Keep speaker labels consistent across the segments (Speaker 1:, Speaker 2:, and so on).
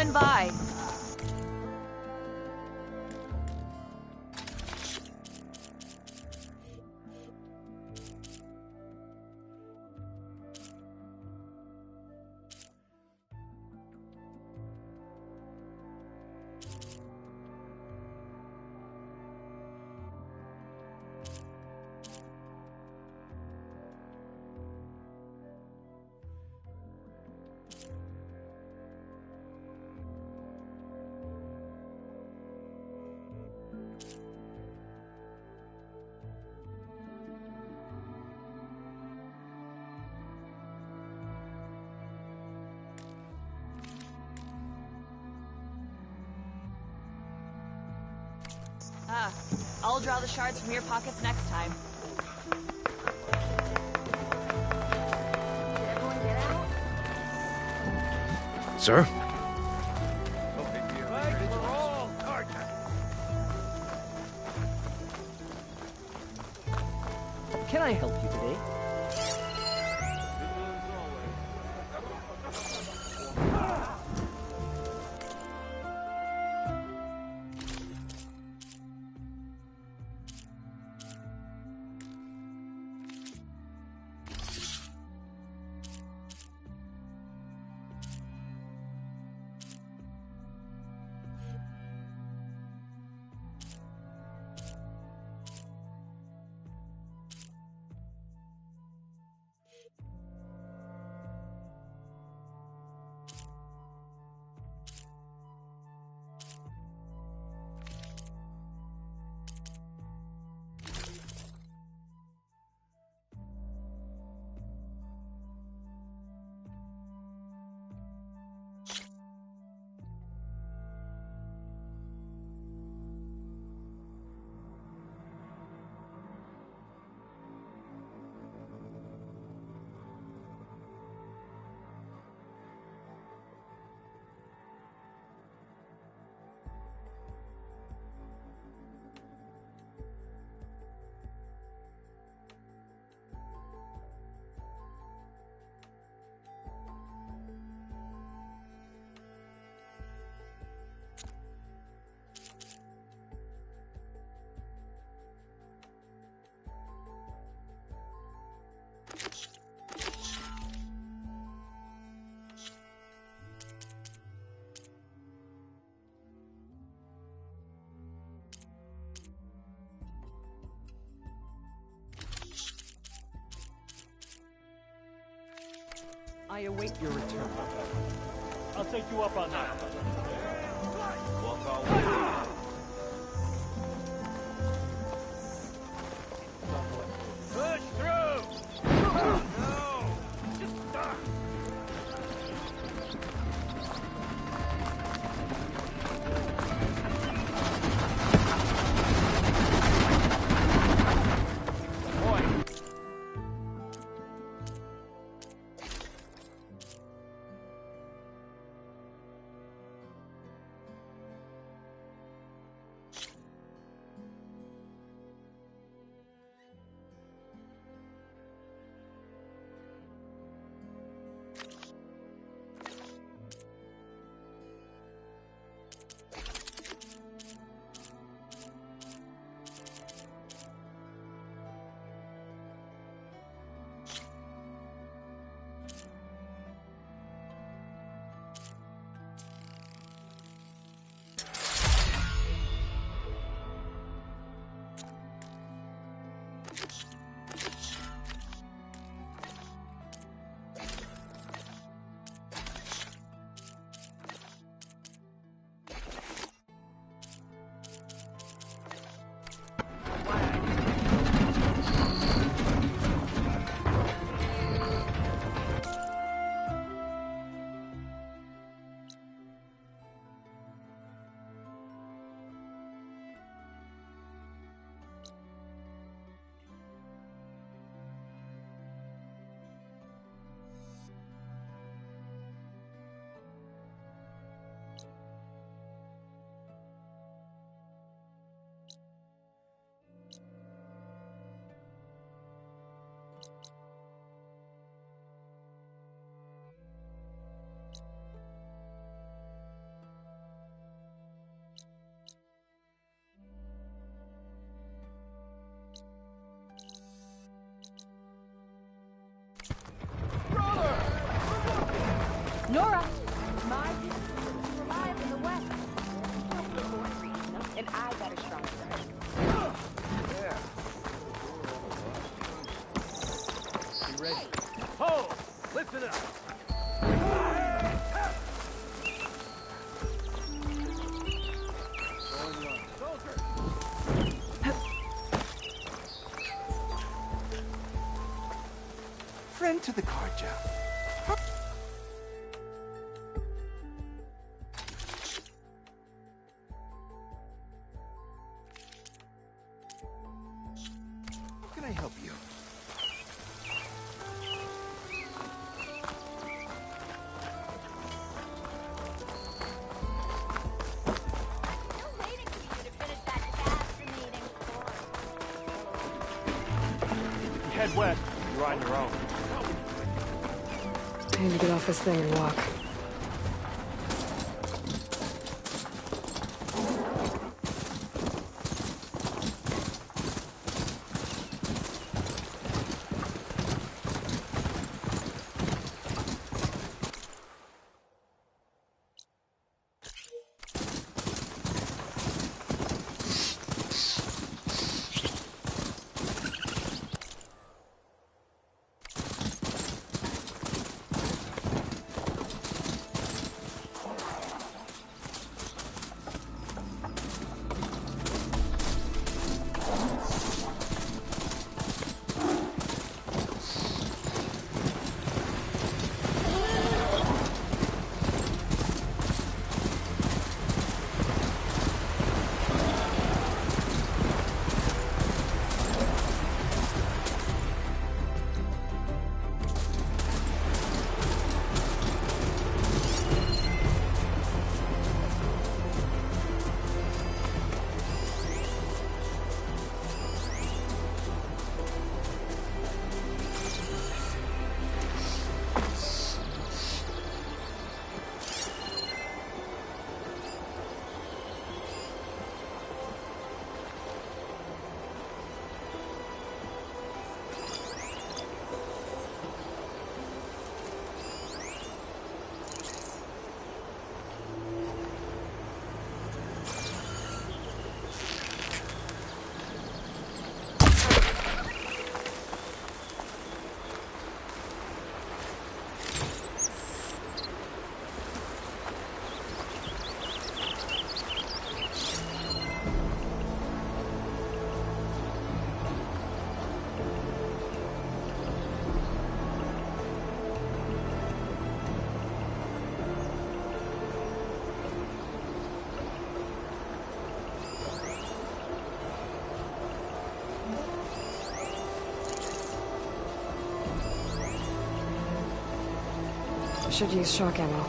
Speaker 1: coming by. I'll draw the shards from your pockets next time.
Speaker 2: Did everyone get out?
Speaker 3: Sir?
Speaker 4: Can I help you today? I await your return.
Speaker 5: I'll take you up on that.
Speaker 6: Walk all the way.
Speaker 5: Push through! No! Just stop! Boy!
Speaker 1: Nora! My business is to alive in the West. And I got a strong side.
Speaker 6: Yeah.
Speaker 5: Be ready. Ho! Listen up!
Speaker 2: Friend to the card job. How can I help you?
Speaker 3: Still waiting for you to finish that fascinating story.
Speaker 5: Head west. You're on your own.
Speaker 7: I need to get off this thing and walk. Should use shock ammo.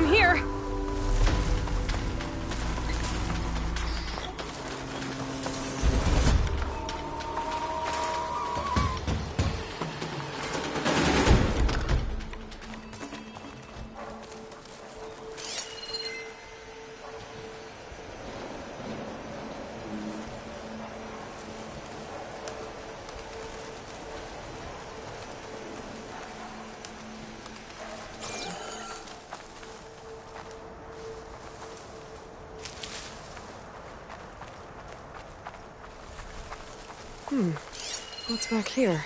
Speaker 7: I'm here. What's back here?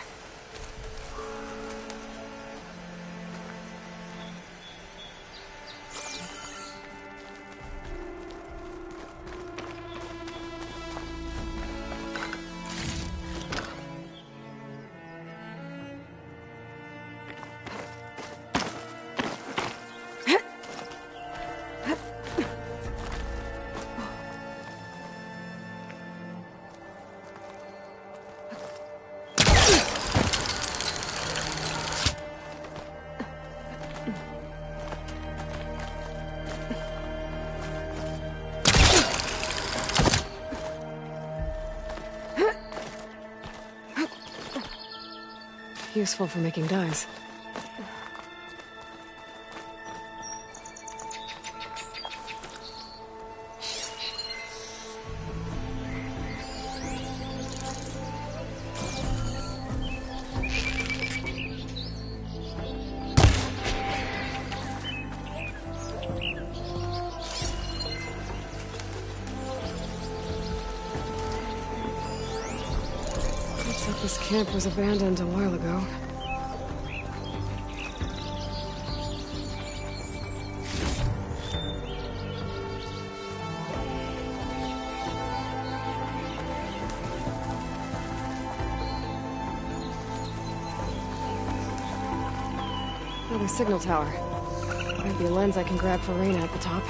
Speaker 7: Useful for making dyes. Looks like this camp was abandoned a while ago. Another signal tower. Might be a lens I can grab for Reyna at the top.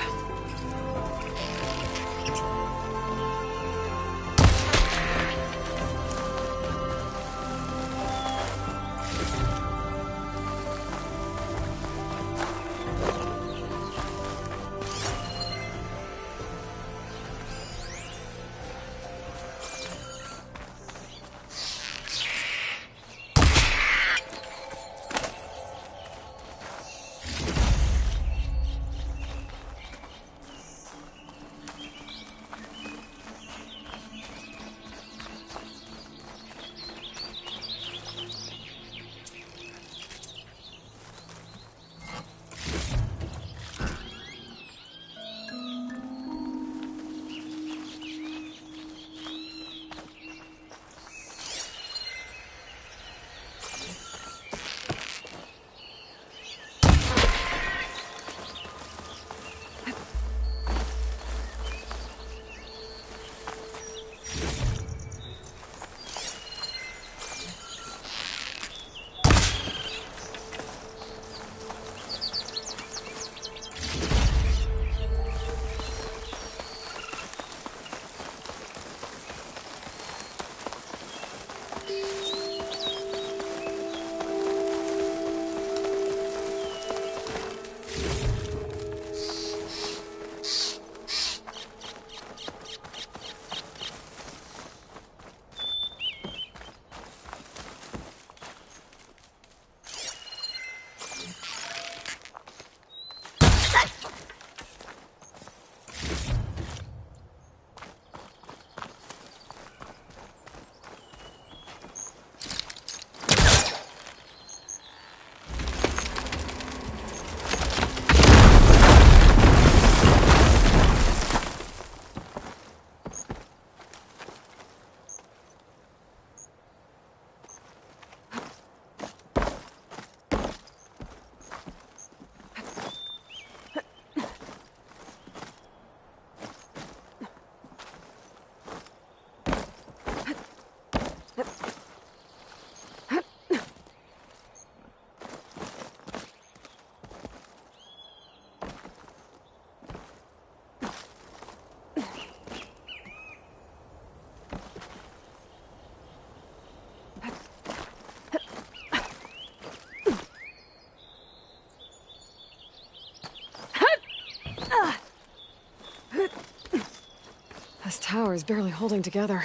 Speaker 7: tower is barely holding together.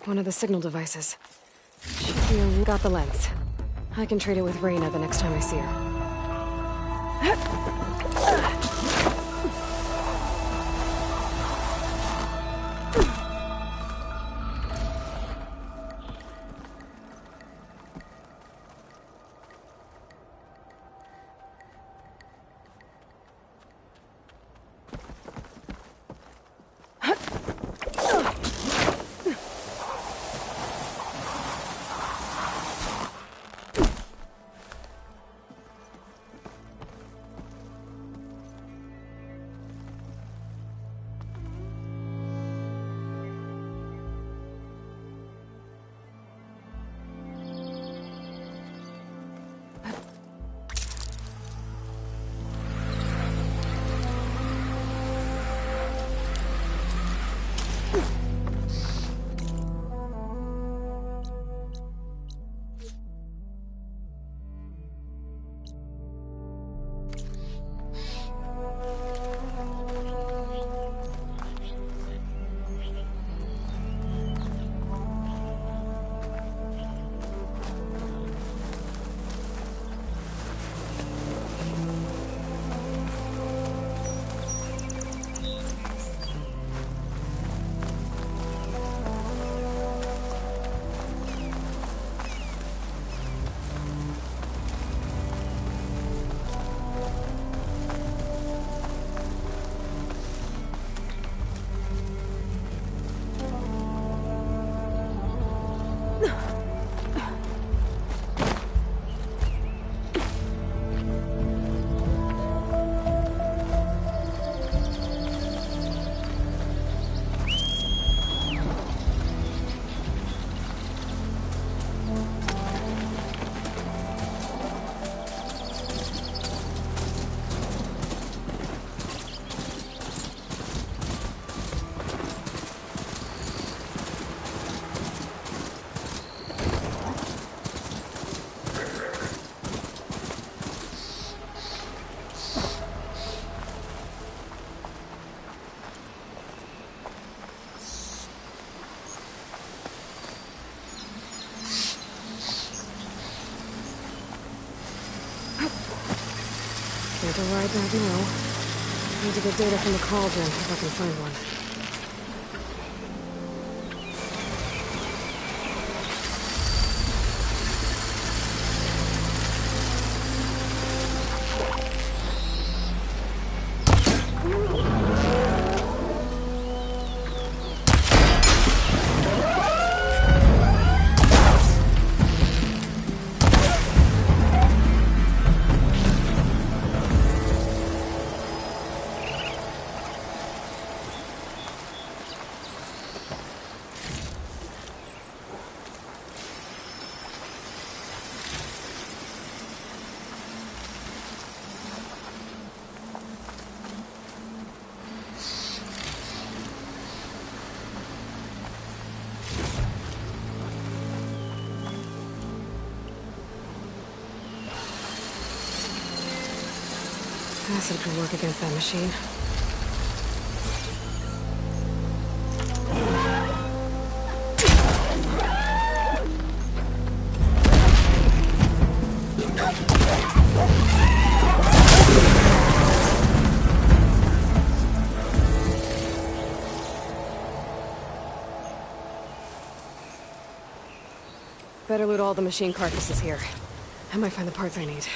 Speaker 7: One of the signal devices. Got the lens. I can trade it with Reyna the next time I see her. Can't arrive back now. Need to get data from the cauldron if I can find one. Acid could work against that machine. Better loot all the machine carcasses here. I might find the parts I need.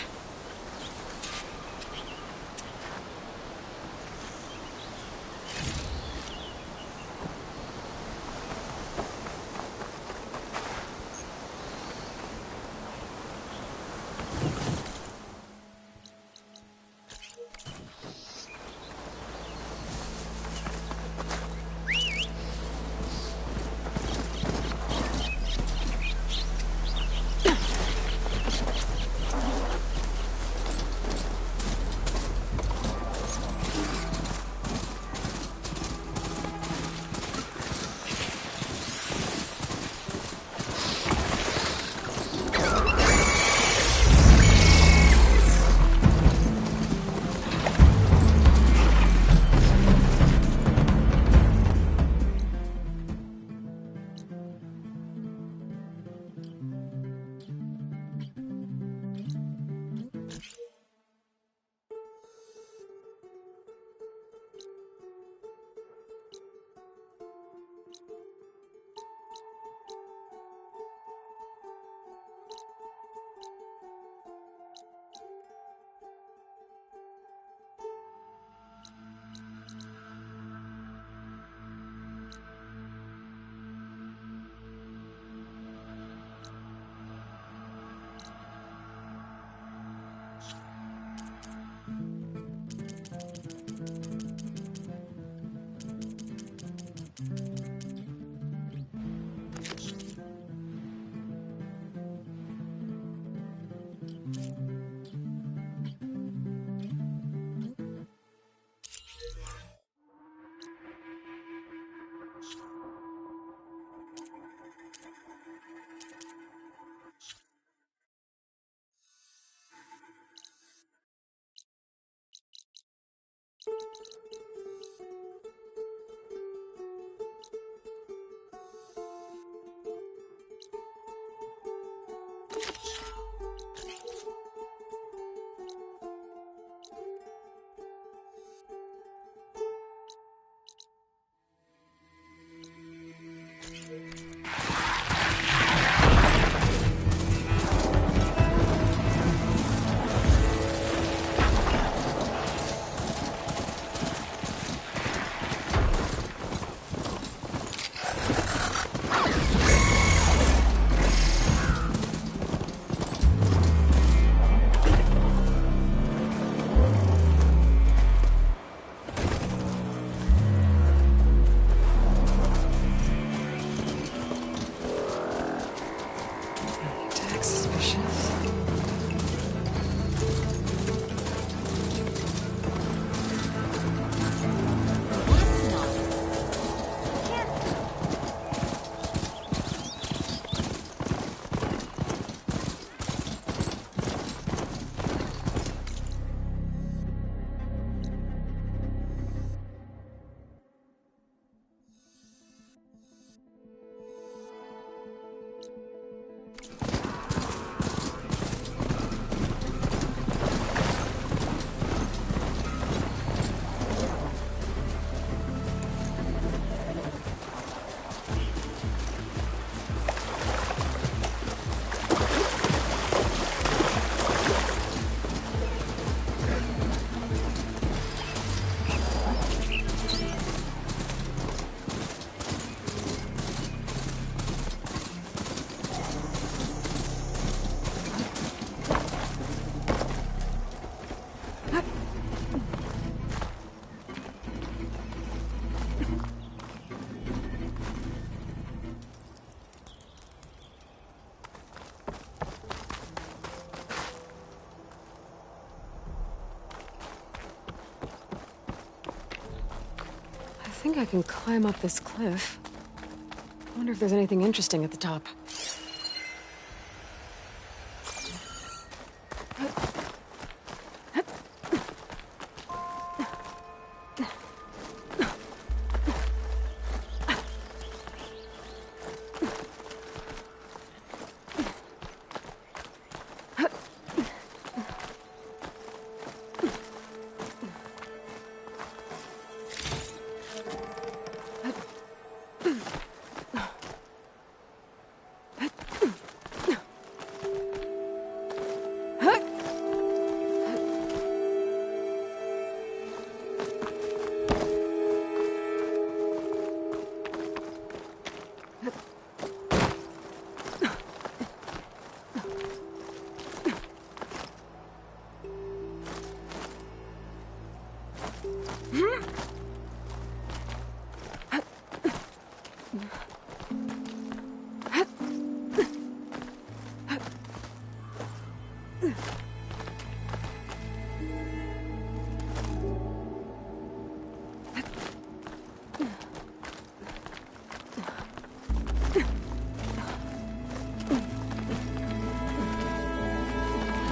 Speaker 7: think I can climb up this cliff. I wonder if there's anything interesting at the top.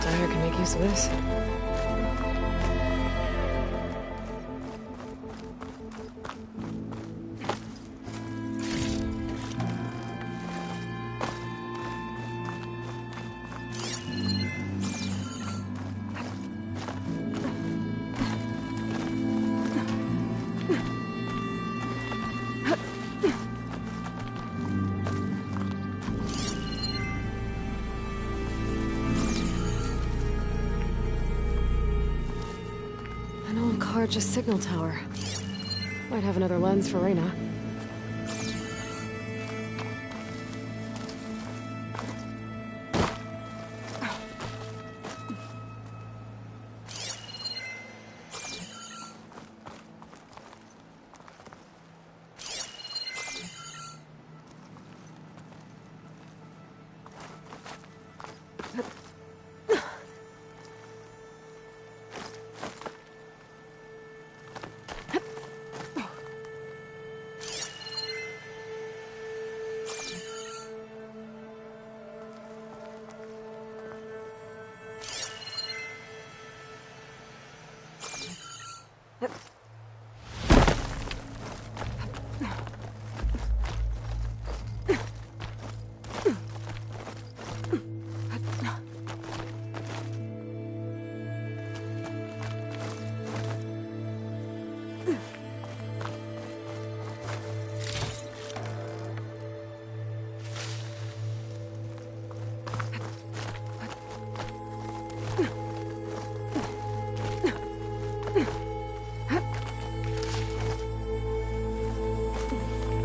Speaker 7: Dyer can make use of this. An old Carja signal tower. Might have another lens for Reyna.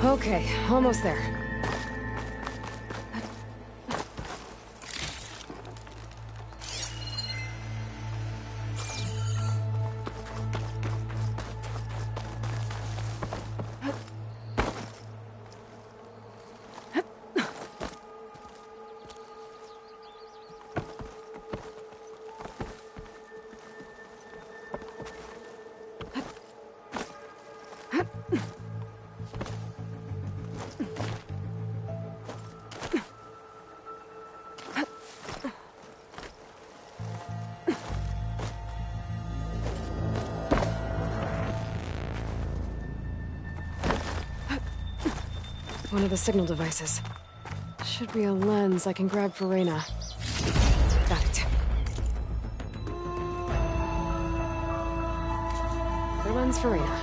Speaker 7: Okay, almost there. One of the signal devices. Should be a lens I can grab for Reyna. Got it. The lens for Reyna.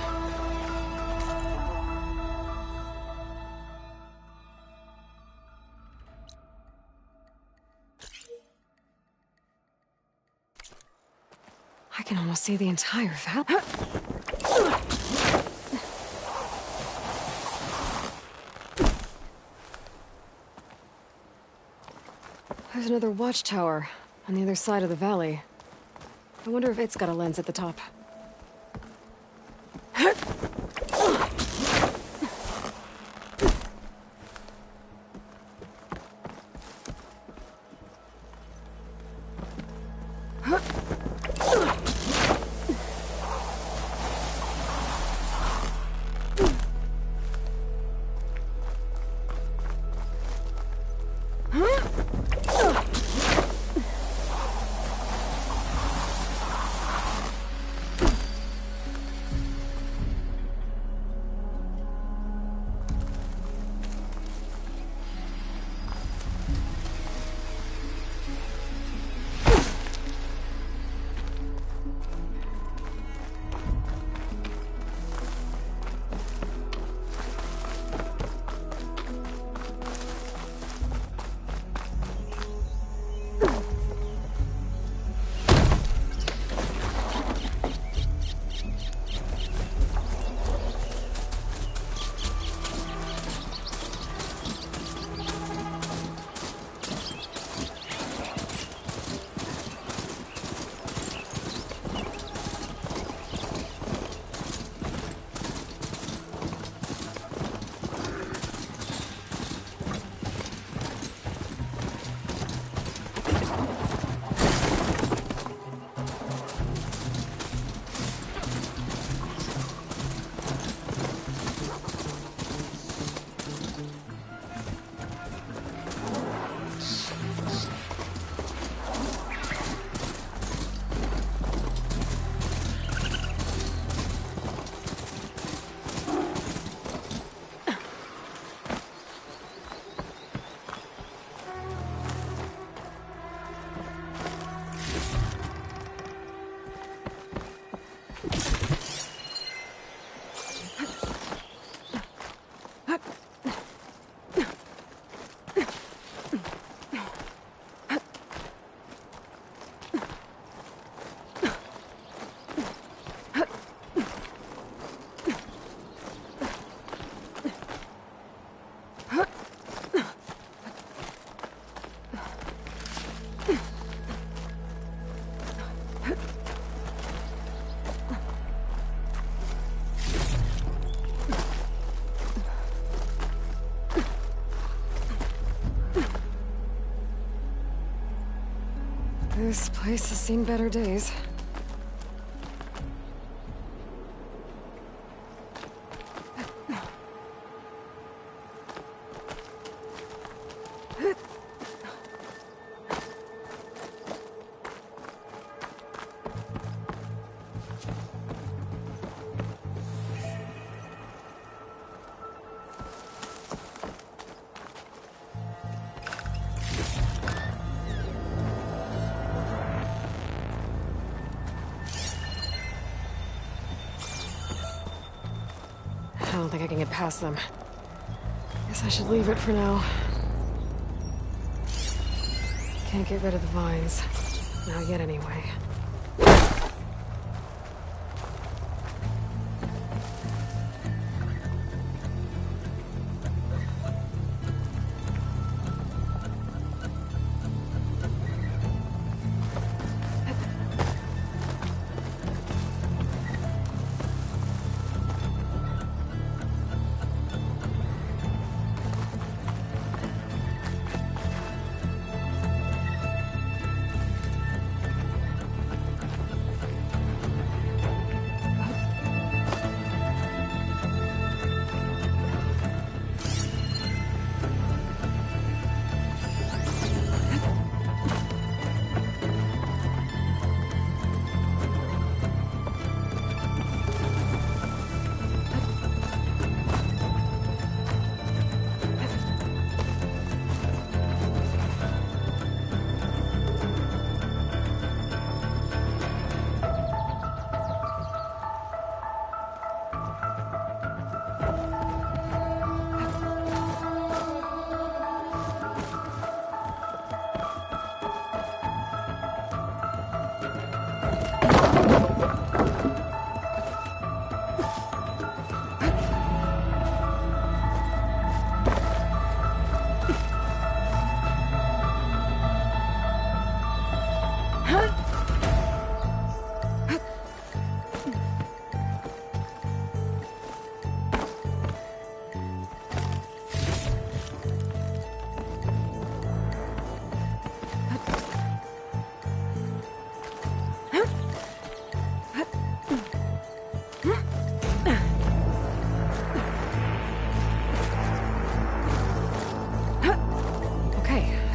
Speaker 7: I can almost see the entire valley. There's another watchtower on the other side of the valley. I wonder if it's got a lens at the top. This place has seen better days. I don't think I can get past them. Guess I should leave it for now. Can't get rid of the vines. Not yet, anyway.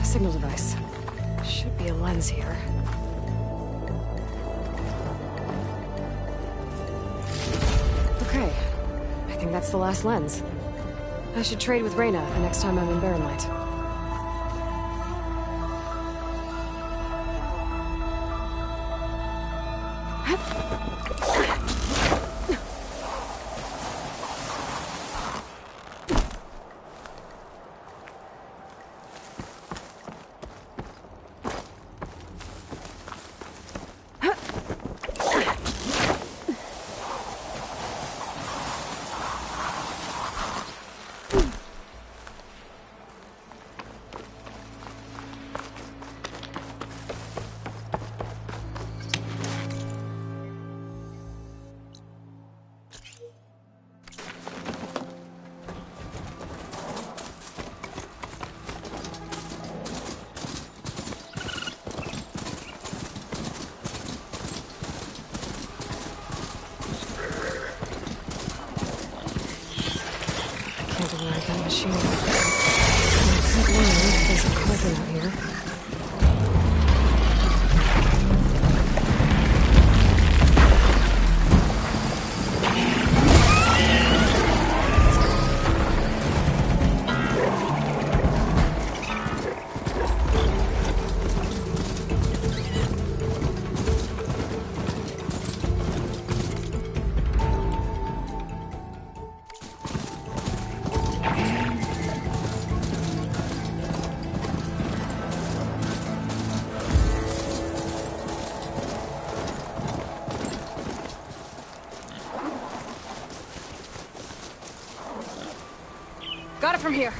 Speaker 7: Signal device. Should be a lens here. Okay. I think that's the last lens. I should trade with Reyna the next time I'm in Barren Light. Machine. I could learn there's a cauldron out here. Got it from here.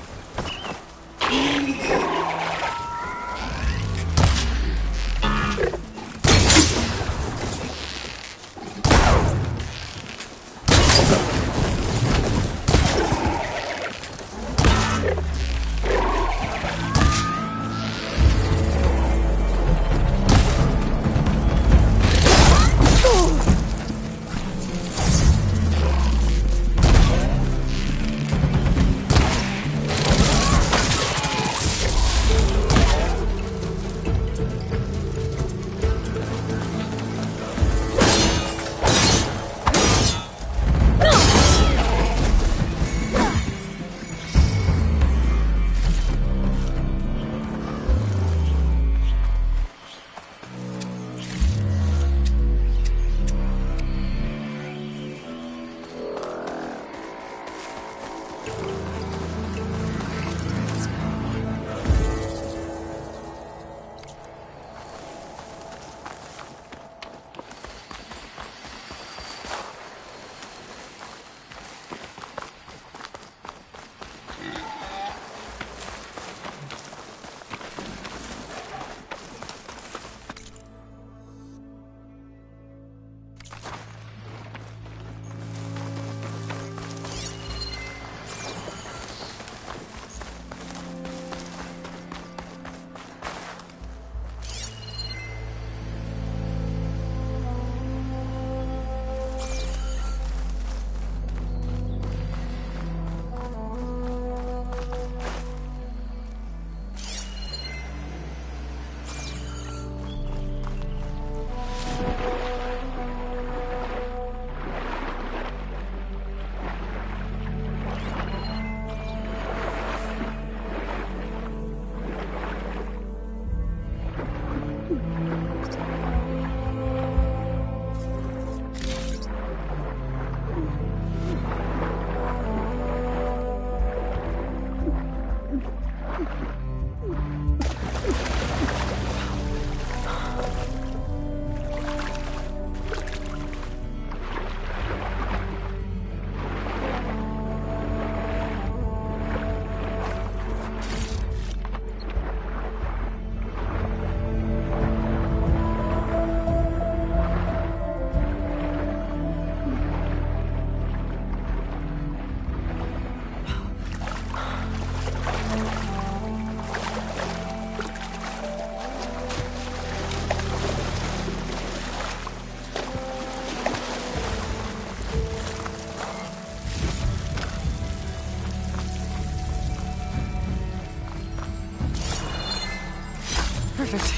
Speaker 7: Perfect.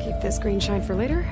Speaker 7: Keep this green shine for later.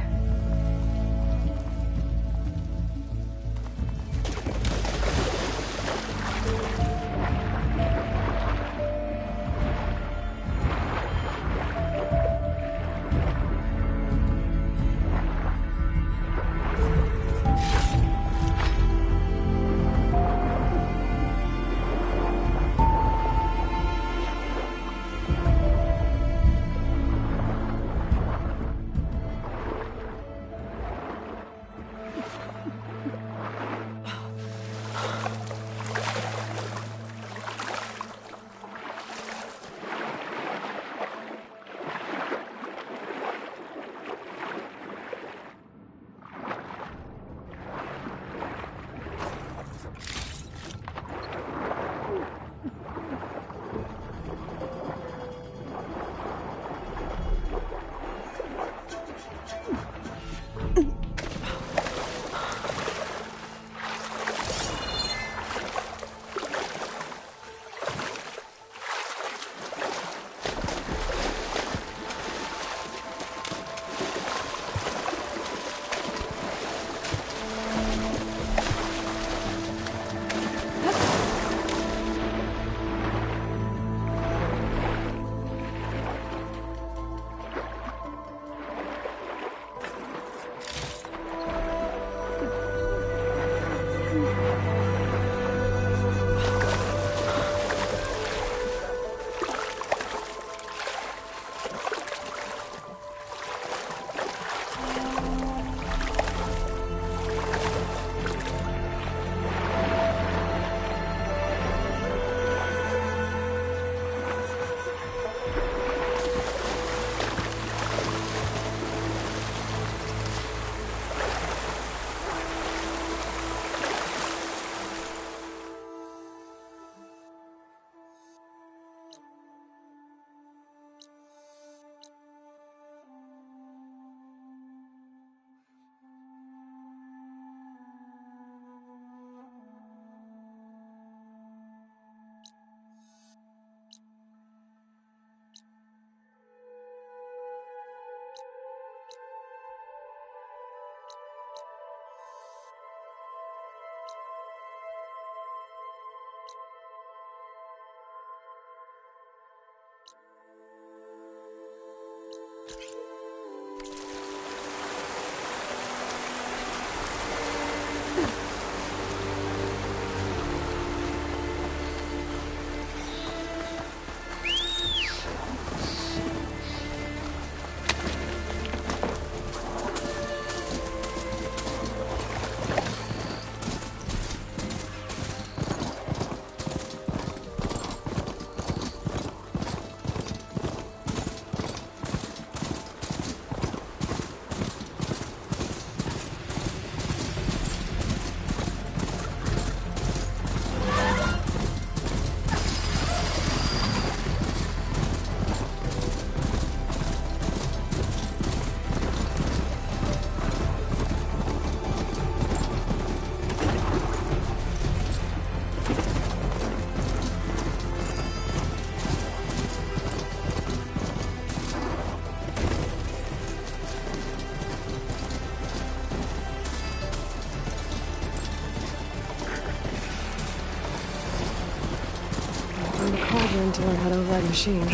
Speaker 7: Cauldron to learn how to override machines.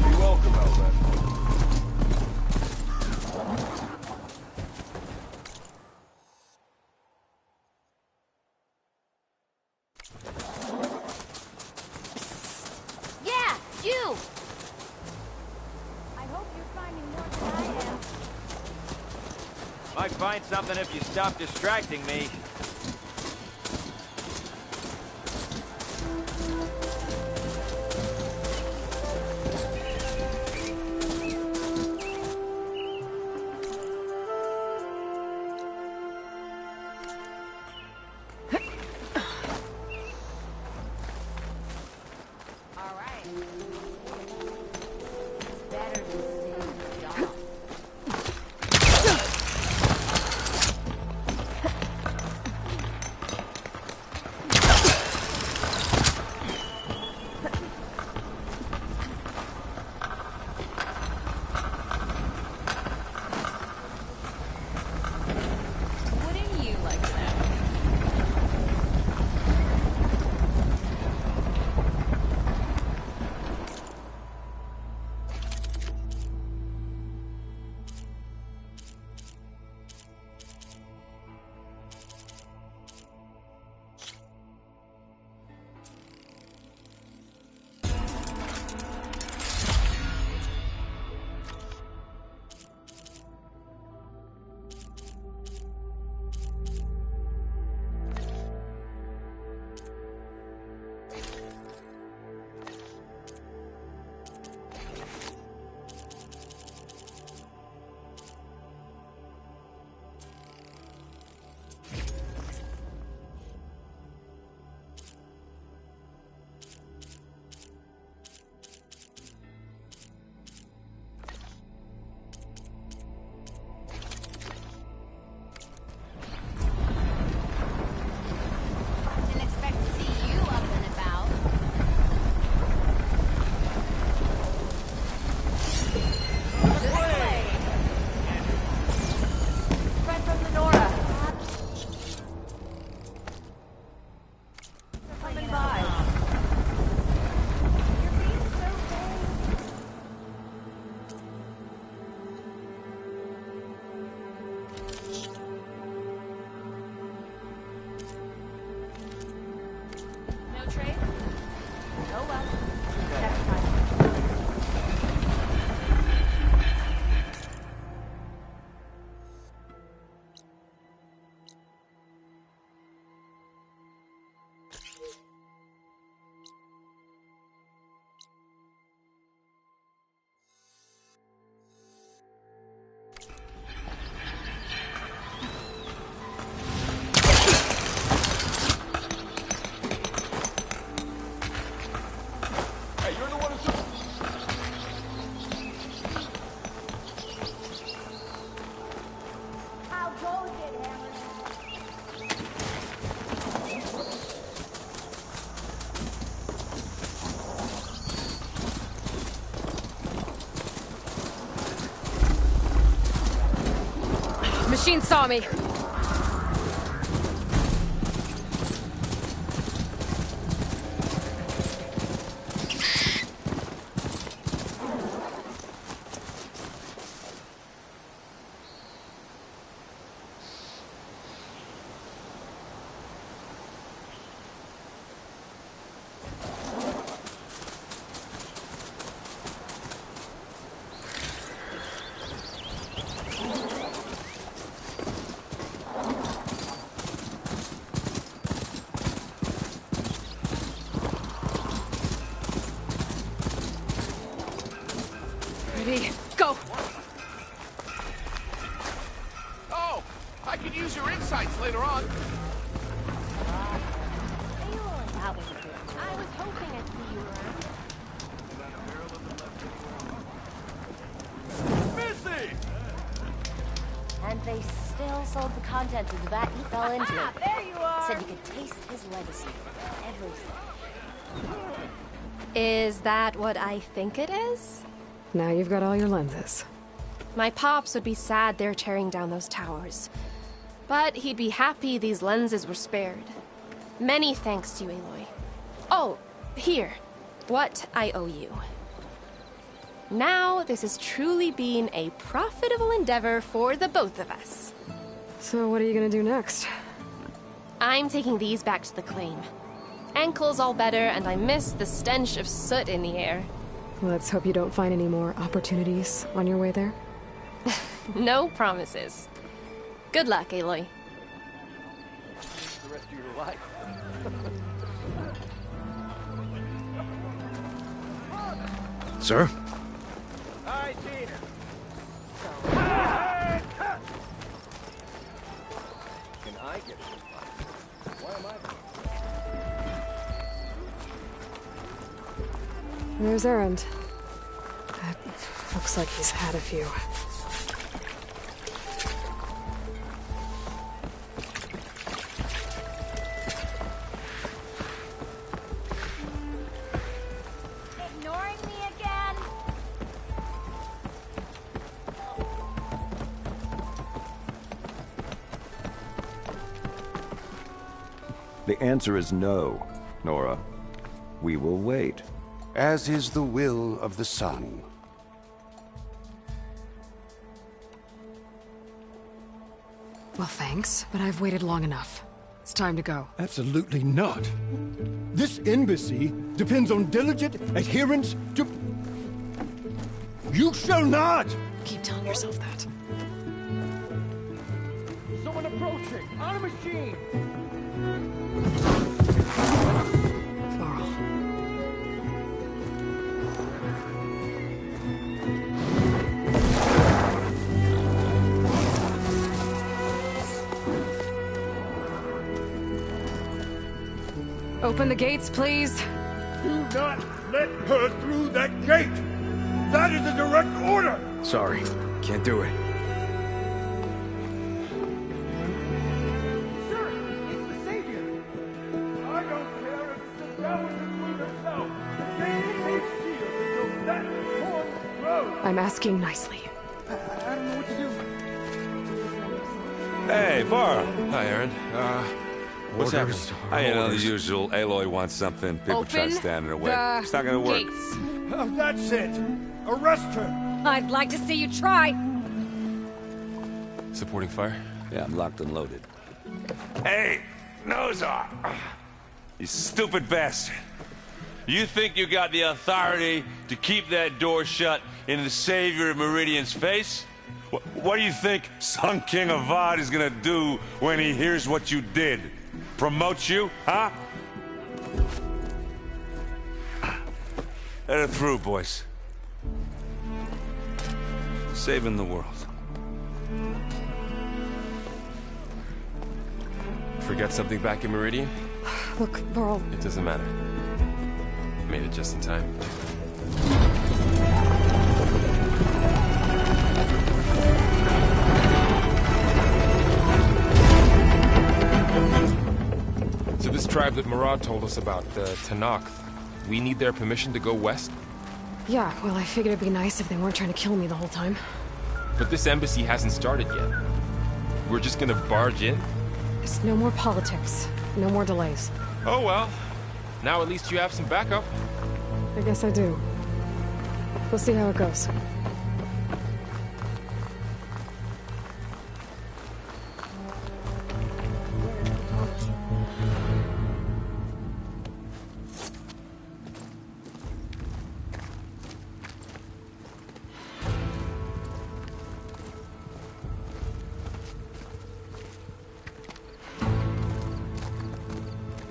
Speaker 6: Be welcome, Albert.
Speaker 5: Might find something if you stop distracting me.
Speaker 1: Wouldn't you like that?
Speaker 3: Didn't expect to see you up and about.
Speaker 1: Friend from Lenora. Coming by.
Speaker 3: You're being so vague.
Speaker 1: No trade? Oh well. Next time.
Speaker 6: Hey, you're the one who's...
Speaker 3: I'll go get Hammer.
Speaker 7: Machine saw me. Ready, go.
Speaker 6: Oh, I could use your insights later on.
Speaker 3: That was good. I was hoping I'd see you around.
Speaker 6: Missy!
Speaker 3: And they still sold the contents of the vat he fell into.
Speaker 1: There you are.
Speaker 3: Said you could taste his legacy. Everything.
Speaker 8: Is that what I think it is?
Speaker 7: Now you've got all your lenses.
Speaker 8: My pops would be sad they're tearing down those towers. But he'd be happy these lenses were spared. Many thanks to you, Aloy. Oh, here. What I owe you. Now, this has truly been a profitable endeavor for the both of us.
Speaker 7: So what are you gonna do next?
Speaker 8: I'm taking these back to the claim. Ankle's all better, and I miss the stench of soot in the air.
Speaker 7: Let's hope you don't find any more opportunities on your way there.
Speaker 8: No promises. Good luck, Aloy.
Speaker 4: The rest of your life.
Speaker 2: Sir?
Speaker 5: I seen her.
Speaker 4: Can I get it? Why am I?
Speaker 7: There's Erend. Looks like he's had a few.
Speaker 3: Ignoring me again?
Speaker 9: The answer is no, Nora. We will wait.
Speaker 10: As is the will of the sun.
Speaker 7: Well, thanks, but I've waited long enough. It's time to go.
Speaker 11: Absolutely not. This embassy depends on diligent adherence to... You shall not!
Speaker 7: Keep telling yourself that.
Speaker 4: Someone approaching! On a machine!
Speaker 7: Varl. Open the gates, please.
Speaker 11: Do not let her through that gate! That is a direct order!
Speaker 2: Sorry, can't do it.
Speaker 11: Sir, it's the Savior! I don't care if it's the devil and queen herself! The gate ain't sealed until that horn blows!
Speaker 7: I'm asking nicely.
Speaker 11: I don't know what to do.
Speaker 12: Hey, Varl.
Speaker 13: Hi, Aaron. What's happening?
Speaker 12: You know, the usual. Aloy wants something. People try to stand in her way. It's not gonna work.
Speaker 11: Oh, that's it! Arrest her!
Speaker 1: I'd like to see you try.
Speaker 13: Supporting fire?
Speaker 12: Yeah, I'm locked and loaded. Hey, Nozar! You stupid bastard. You think you got the authority to keep that door shut in the savior of Meridian's face? What do you think Sun King Avad is gonna do when he hears what you did? Promote you, huh? Let her through, boys. Saving the world.
Speaker 13: Forget something back in Meridian?
Speaker 7: Look, Varl.
Speaker 13: It doesn't matter. Made it just in time. So this tribe that Murad told us about, the Tenakth, we need their permission to go west?
Speaker 7: Yeah, well, I figured it'd be nice if they weren't trying to kill me the whole time.
Speaker 13: But this embassy hasn't started yet. We're just gonna barge in?
Speaker 7: It's no more politics. No more delays.
Speaker 13: Oh well. Now at least you have some backup.
Speaker 7: I guess I do. We'll see how it goes.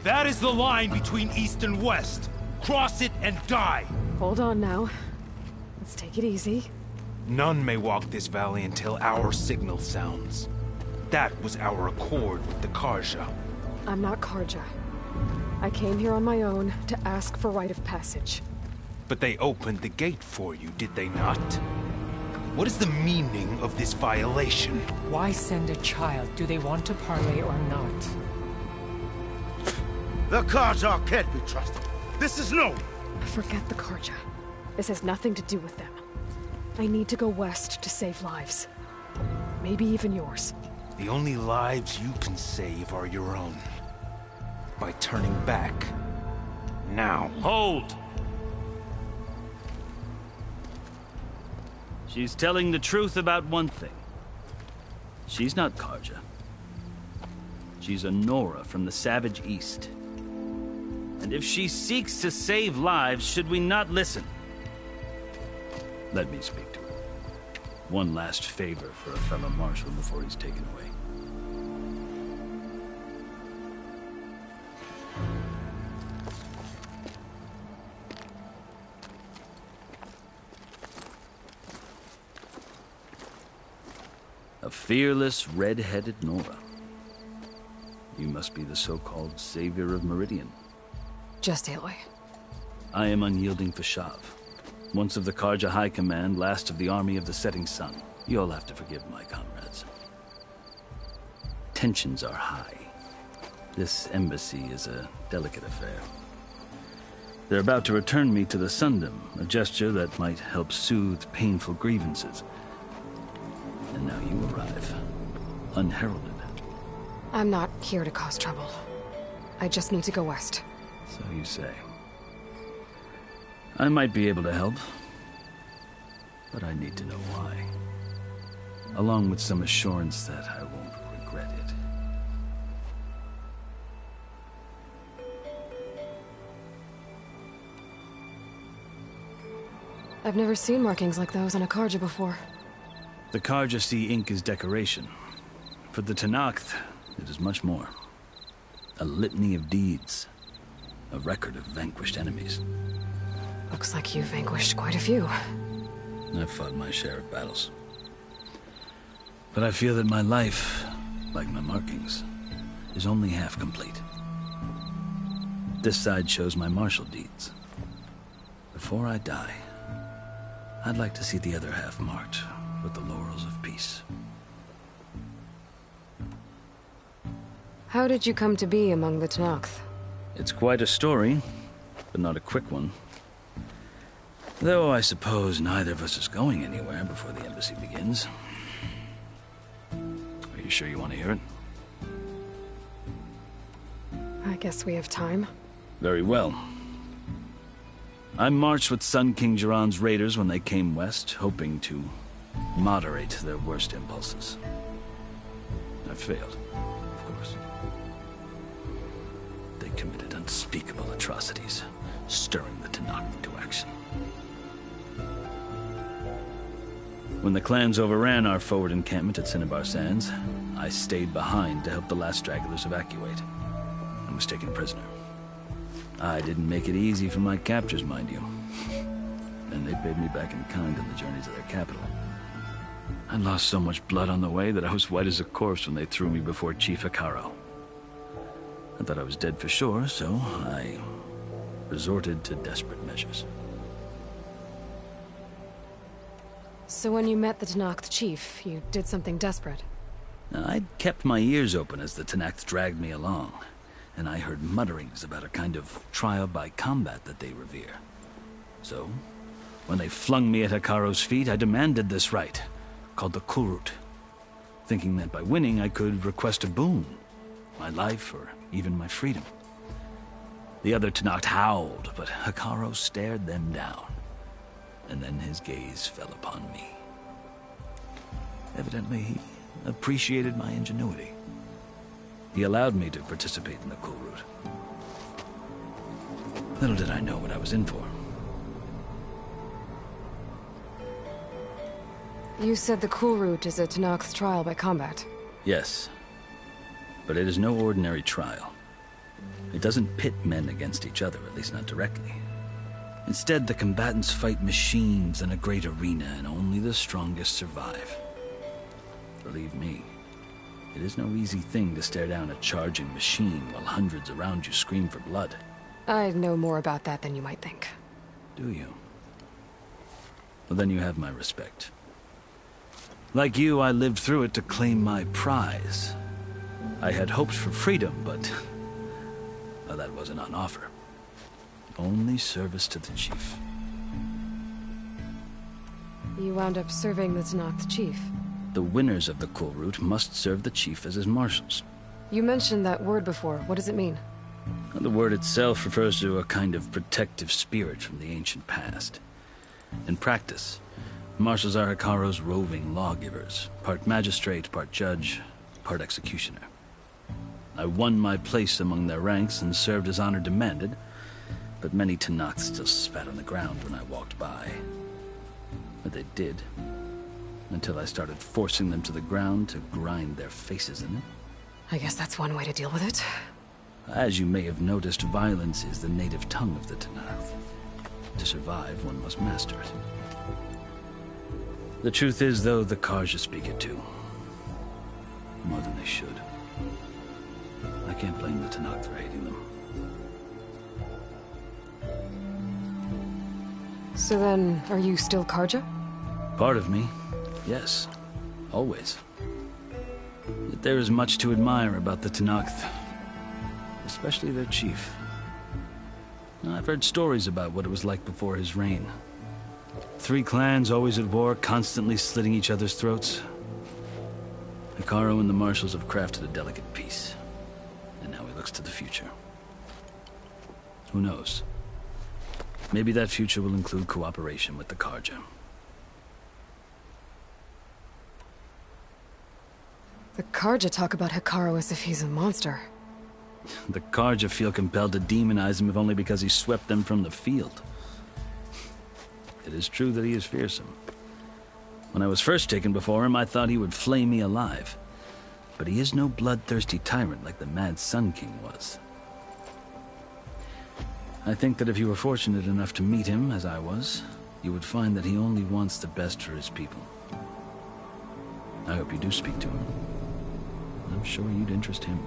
Speaker 11: That is the line between East and West. Cross it and die.
Speaker 7: Hold on now. Let's take it easy.
Speaker 2: None may walk this valley until our signal sounds. That was our accord with the Karja.
Speaker 7: I'm not Karja. I came here on my own to ask for rite of passage.
Speaker 2: But they opened the gate for you, did they not? What is the meaning of this violation?
Speaker 14: Why send a child? Do they want to parley or not?
Speaker 11: The Karja can't be trusted. This is no.
Speaker 7: Forget the Karja. This has nothing to do with them. I need to go west to save lives. Maybe even yours.
Speaker 2: The only lives you can save are your own. By turning back. Now.
Speaker 15: Hold! She's telling the truth about one thing. She's not Karja. She's a Nora from the Savage East. And if she seeks to save lives, should we not listen? Let me speak to her. One last favor for a fellow marshal before he's taken away. A fearless, red-headed Nora. You must be the so-called savior of Meridian.
Speaker 7: Just Aloy.
Speaker 15: I am unyielding Fashav. Once of the Karja High Command, last of the Army of the Setting Sun. You'll have to forgive my comrades. Tensions are high. This embassy is a delicate affair. They're about to return me to the Sundom, a gesture that might help soothe painful grievances. And now you arrive, unheralded.
Speaker 7: I'm not here to cause trouble. I just need to go west.
Speaker 15: So you say. I might be able to help, but I need to know why. Along with some assurance that I won't regret it.
Speaker 7: I've never seen markings like those on a Karja before.
Speaker 15: The Karja see ink as decoration. For the Tenakth, it is much more. A litany of deeds. A record of vanquished enemies.
Speaker 7: Looks like you've vanquished quite a few.
Speaker 15: I've fought my share of battles. But I feel that my life, like my markings, is only half complete. This side shows my martial deeds. Before I die, I'd like to see the other half marked with the laurels of peace.
Speaker 7: How did you come to be among the Tenakth?
Speaker 15: It's quite a story, but not a quick one. Though I suppose neither of us is going anywhere before the embassy begins. Are you sure you want to hear it?
Speaker 7: I guess we have time.
Speaker 15: Very well. I marched with Sun King Jiran's raiders when they came west, hoping to moderate their worst impulses. I failed, of course. They committed unspeakable atrocities, stirring the Tenakth into action. When the clans overran our forward encampment at Cinnabar Sands, I stayed behind to help the last stragglers evacuate, and was taken prisoner. I didn't make it easy for my captors, mind you. And they paid me back in kind on the journey to their capital. I lost so much blood on the way that I was white as a corpse when they threw me before Chief Hekarro. I thought I was dead for sure, so I resorted to desperate measures.
Speaker 7: So when you met the Tenakth chief, you did something desperate?
Speaker 15: Now, I'd kept my ears open as the Tenakth dragged me along, and I heard mutterings about a kind of trial by combat that they revere. So, when they flung me at Hekarro's feet, I demanded this right, called the Kulrut, thinking that by winning I could request a boon, my life or even my freedom. The other Tenakth howled, but Hekarro stared them down, and then his gaze fell upon me. Evidently, he appreciated my ingenuity. He allowed me to participate in the Kulrut. Little did I know what I was in for.
Speaker 7: You said the Kulrut is a Tenakth trial by combat.
Speaker 15: Yes, but it is no ordinary trial. It doesn't pit men against each other, at least not directly. Instead, the combatants fight machines in a great arena, and only the strongest survive. Believe me, it is no easy thing to stare down a charging machine while hundreds around you scream for blood.
Speaker 7: I know more about that than you might think.
Speaker 15: Do you? Well, then you have my respect. Like you, I lived through it to claim my prize. I had hoped for freedom, but well, that wasn't on offer. Only service to the chief.
Speaker 7: You wound up serving the Tenakth chief.
Speaker 15: The winners of the Kulrut must serve the chief as his marshals.
Speaker 7: You mentioned that word before. What does it mean?
Speaker 15: The word itself refers to a kind of protective spirit from the ancient past. In practice, marshals are Hekarro's roving lawgivers, part magistrate, part judge, part executioner. I won my place among their ranks and served as honor demanded, but many Tenakth still spat on the ground when I walked by. But they did, until I started forcing them to the ground to grind their faces in it.
Speaker 7: I guess that's one way to deal with it.
Speaker 15: As you may have noticed, violence is the native tongue of the Tenakth. To survive, one must master it. The truth is, though, the Karja speak it too. more than they should. I can't blame the Tenakth for hating them.
Speaker 7: So then, are you still Karja?
Speaker 15: Part of me, yes. Always. Yet there is much to admire about the Tenakth. Especially their chief. I've heard stories about what it was like before his reign. 3 clans always at war, constantly slitting each other's throats. Hekarro and the Marshals have crafted a delicate peace. And now he looks to the future. Who knows? Maybe that future will include cooperation with the Karja.
Speaker 7: The Karja talk about Hekarro as if he's a monster.
Speaker 15: The Karja feel compelled to demonize him if only because he swept them from the field. It is true that he is fearsome. When I was first taken before him, I thought he would flay me alive. But he is no bloodthirsty tyrant like the Mad Sun King was. I think that if you were fortunate enough to meet him, as I was, you would find that he only wants the best for his people. I hope you do speak to him. I'm sure you'd interest him.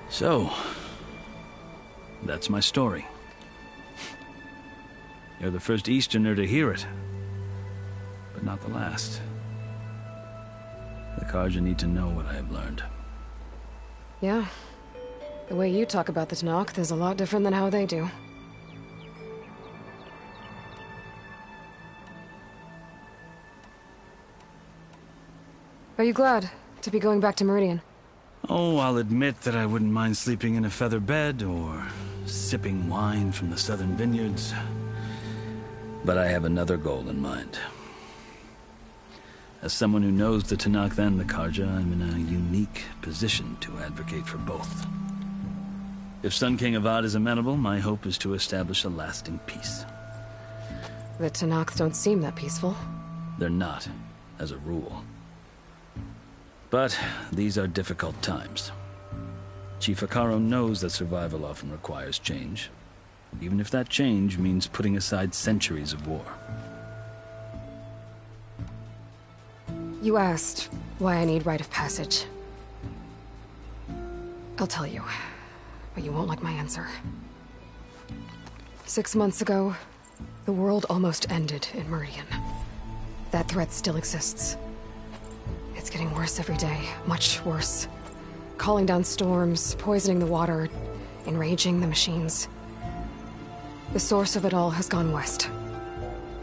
Speaker 15: So, that's my story. You're the first Easterner to hear it, but not the last. The Karja need to know what I have learned.
Speaker 7: Yeah. The way you talk about the Tenakth is a lot different than how they do. Are you glad to be going back to Meridian?
Speaker 15: Oh, I'll admit that I wouldn't mind sleeping in a feather bed or sipping wine from the southern vineyards. But I have another goal in mind. As someone who knows the Tenakth and the Karja, I'm in a unique position to advocate for both. If Sun King Avad is amenable, my hope is to establish a lasting peace.
Speaker 7: The Tenakth don't seem that peaceful.
Speaker 15: They're not, as a rule. But these are difficult times. Chief Hekarro knows that survival often requires change, even if that change means putting aside centuries of war.
Speaker 7: You asked why I need rite of passage. I'll tell you, but you won't like my answer. 6 months ago, the world almost ended in Meridian. That threat still exists. It's getting worse every day, much worse. Calling down storms, poisoning the water, enraging the machines. The source of it all has gone west,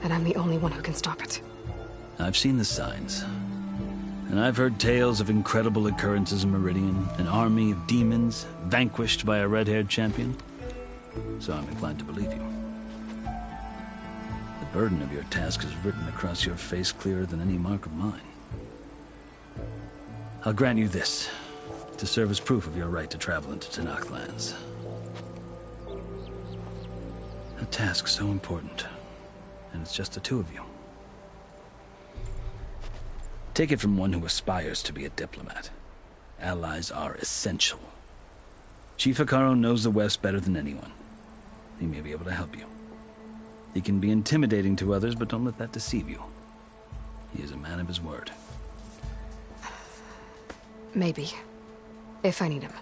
Speaker 7: and I'm the only one who can stop it.
Speaker 15: I've seen the signs. And I've heard tales of incredible occurrences in Meridian, an army of demons vanquished by a red-haired champion. So I'm inclined to believe you. The burden of your task is written across your face clearer than any mark of mine. I'll grant you this, to serve as proof of your right to travel into Tenakth lands. A task so important, and it's just the 2 of you. Take it from one who aspires to be a diplomat. Allies are essential. Chief Hekarro knows the West better than anyone. He may be able to help you. He can be intimidating to others, but don't let that deceive you. He is a man of his word.
Speaker 7: Maybe. If I need him.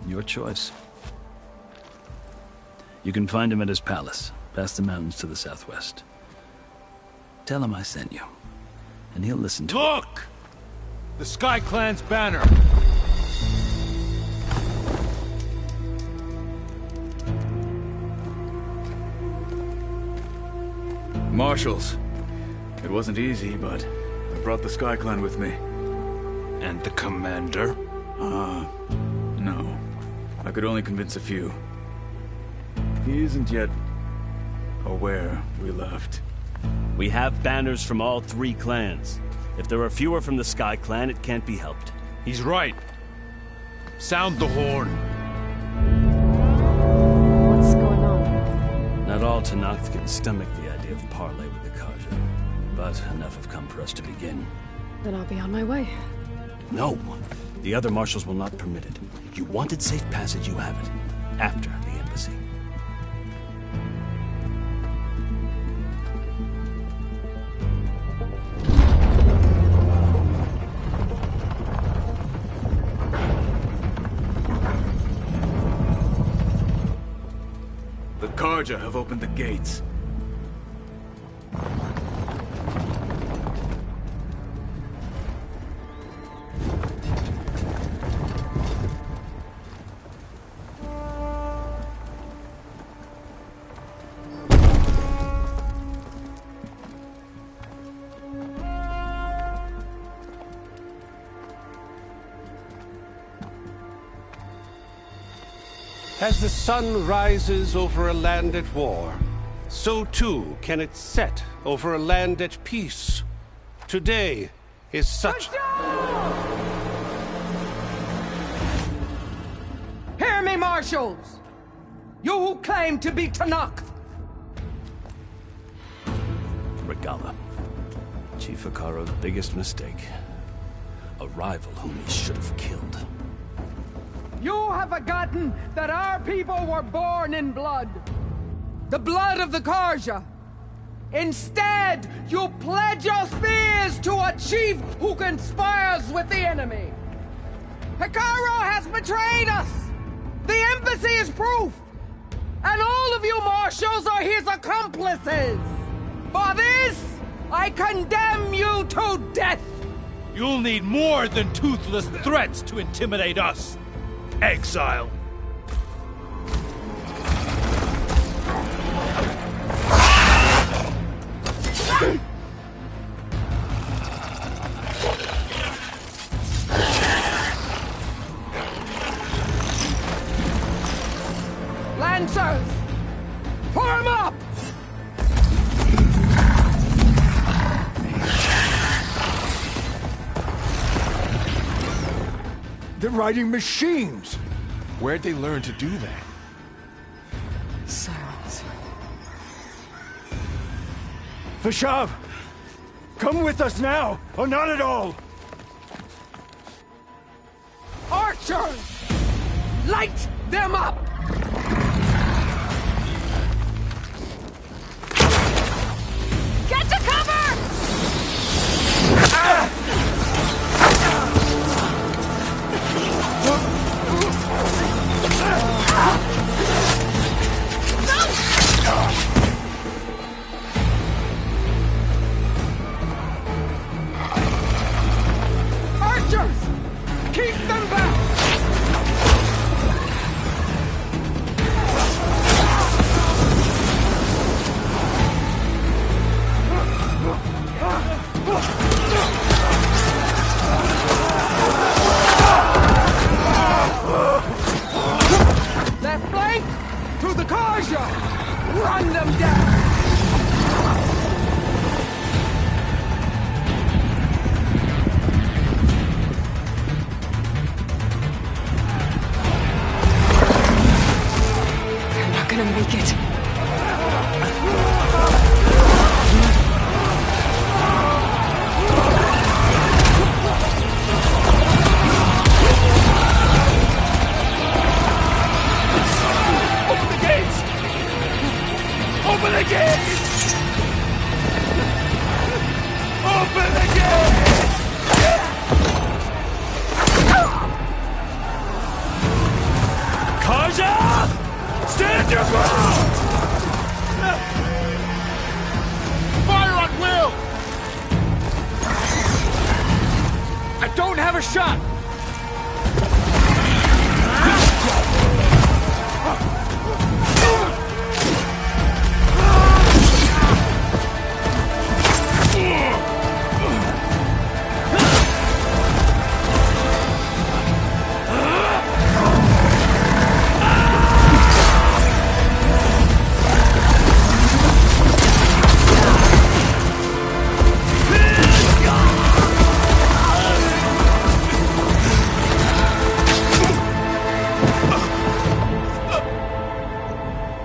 Speaker 15: Your choice. You can find him at his palace, past the mountains to the southwest. Tell him I sent you, and he'll listen to
Speaker 6: Look! The Sky Clan's banner!
Speaker 16: Marshals. It wasn't easy, but I brought the Sky Clan with me.
Speaker 2: And the commander?
Speaker 16: No. I could only convince a few. He isn't yet aware we left.
Speaker 17: We have banners from all 3 clans. If there are fewer from the Sky Clan, it can't be helped.
Speaker 6: He's right. Sound the horn.
Speaker 7: What's going on?
Speaker 15: Not all Tenakth can stomach the idea of parley with the Karja, but enough have come for us to begin.
Speaker 7: Then I'll be on my way.
Speaker 17: No. The other marshals will not permit it. You wanted safe passage, you have it. After the embassy.
Speaker 16: Carja have opened the gates.
Speaker 10: As the sun rises over a land at war, so too can it set over a land at peace. Today is such...
Speaker 18: Hear me, marshals! You who claim to be Tenakth!
Speaker 17: Regalla. Chief Hekarro's biggest mistake. A rival whom he should have killed.
Speaker 18: You have forgotten that our people were born in blood. The blood of the Carja. Instead, you pledge your spears to a chief who conspires with the enemy. Hekarro has betrayed us! The embassy is proof! And all of you marshals are his accomplices! For this, I condemn you to death!
Speaker 15: You'll need more than toothless threats to intimidate us. Exile.
Speaker 18: Lancers! Form up!
Speaker 11: They're riding machines!
Speaker 6: Where'd they learn to do that?
Speaker 7: Silence.
Speaker 11: Vashav! Come with us now, or not at all!
Speaker 18: Archers! Light them up!
Speaker 1: Get to cover!
Speaker 18: Archers! Keep them back! Left flank! To the Carja! Run them down!
Speaker 7: They're not gonna make it.
Speaker 11: Open the gates! Open the gates! Open the gates! Carja! Stand your ground!
Speaker 6: Fire on Will!
Speaker 11: I don't have a shot!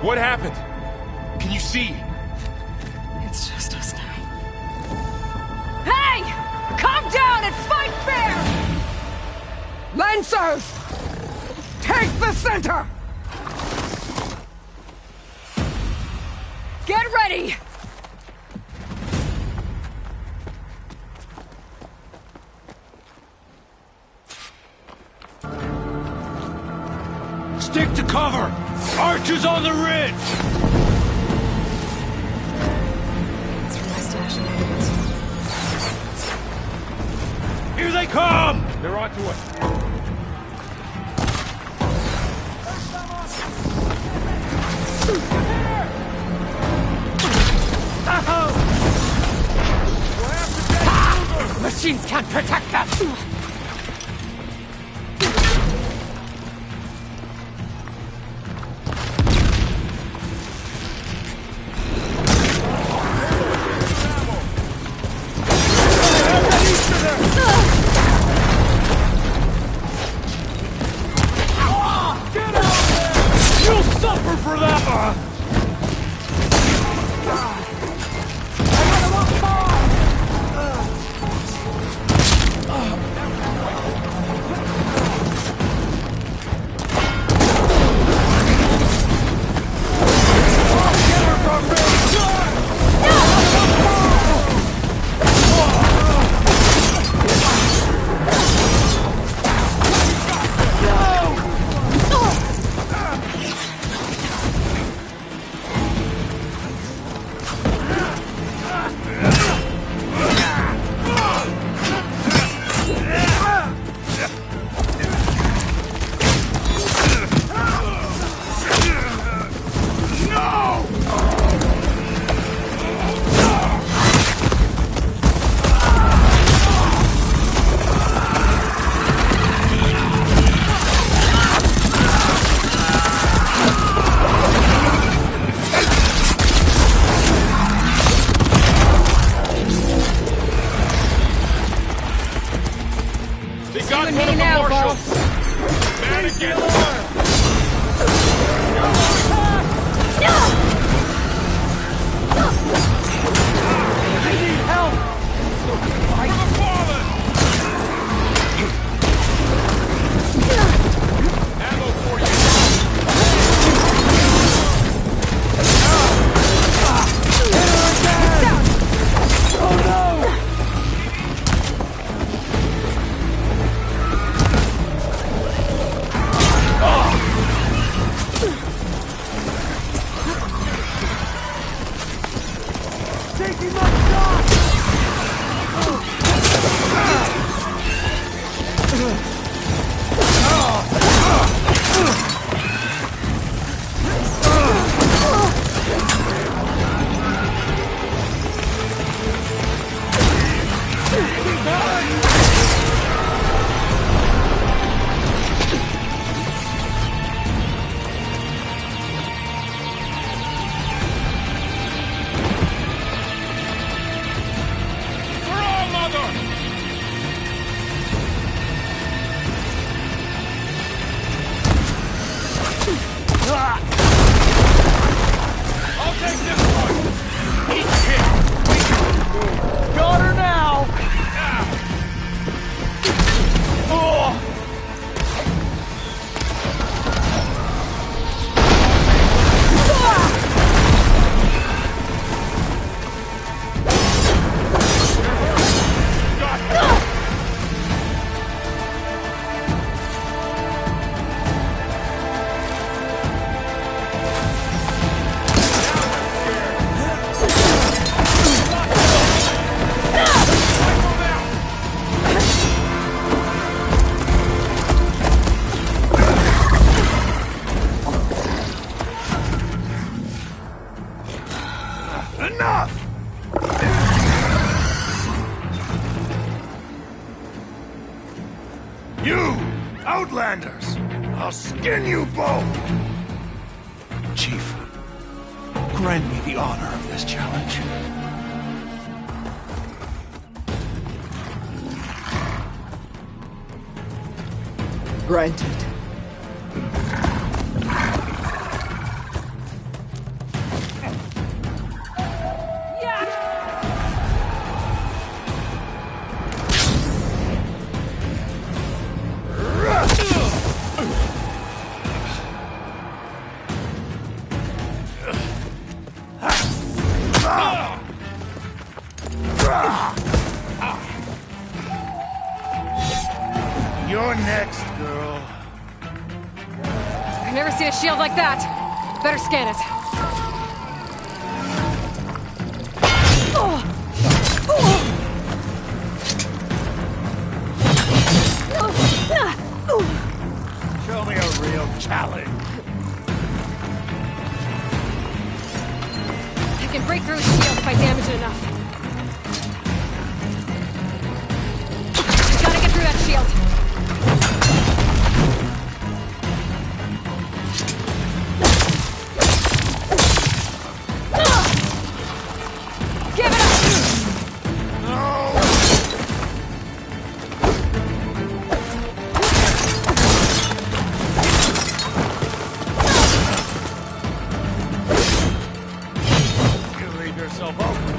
Speaker 6: What happened? Can you see?
Speaker 7: It's just us now.
Speaker 1: Hey! Calm down and fight fair!
Speaker 18: Lancers! Take the center!
Speaker 1: Get ready!
Speaker 11: Stick to cover! Archers on the ridge! Here they come!
Speaker 13: They're onto us.
Speaker 14: Machines can't protect them!
Speaker 11: You'll suffer for that! You! Outlanders! I'll skin you both!
Speaker 2: Chief, grant me the honor of this challenge.
Speaker 18: Granted.
Speaker 11: You're next, girl.
Speaker 7: I've never seen a shield like that. Better scan it.
Speaker 11: challenge.
Speaker 7: I can break through his shield if I damage it enough. Gotta get through that shield. Give it up!
Speaker 11: You leave yourself open.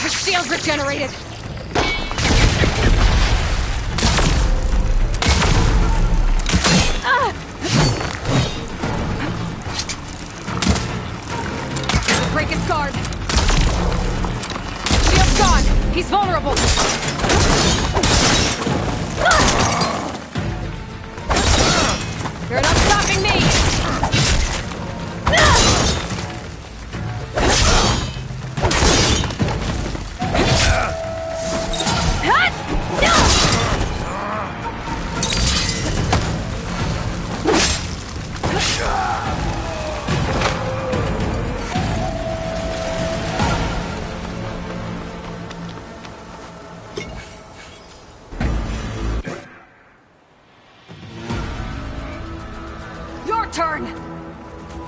Speaker 7: His shield's regenerated. Break his guard. Shield's gone. He's vulnerable. You're not stopping me. Your turn!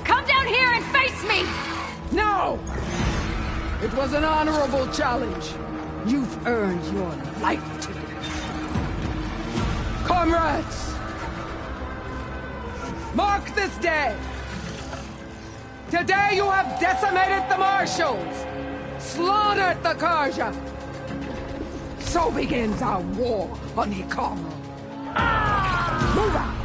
Speaker 7: Come down here and face me!
Speaker 18: No! It was an honorable challenge. You've earned your life ticket. Comrades! Mark this day! Today you have decimated the Marshals! Slaughtered the Karja! So begins our war on Hikaru. Move out!